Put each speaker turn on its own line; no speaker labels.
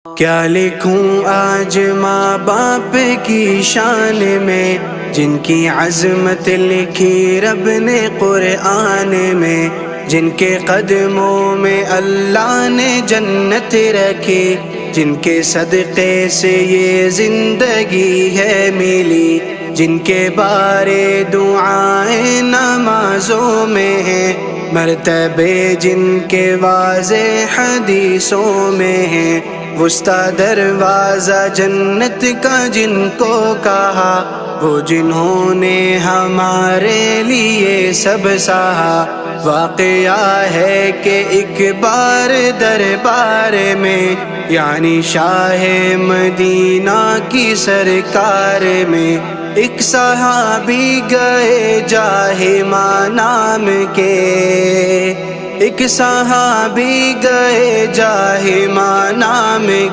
کیا لکھوں آج ماں باپ کی شان میں، جن کی عظمت لکھی رب نے قرآن میں، جن کے قدموں میں اللہ نے جنت رکھی، جن کے صدقے سے یہ زندگی ہے ملی، جن کے بارے دعائیں نمازوں میں ہیں، مرتبے جن کے واضح حدیثوں میں ہیں، وسطی دروازہ جنت کا جن کو کہا، وہ جنہوں نے ہمارے لیے سب سہا۔ واقعہ ہے کہ ایک بار دربار میں، یعنی شاہ مدینہ کی سرکار میں، ایک صحابی گئے جاہما نام کے، ایک صحابی گئے جاہما نام کے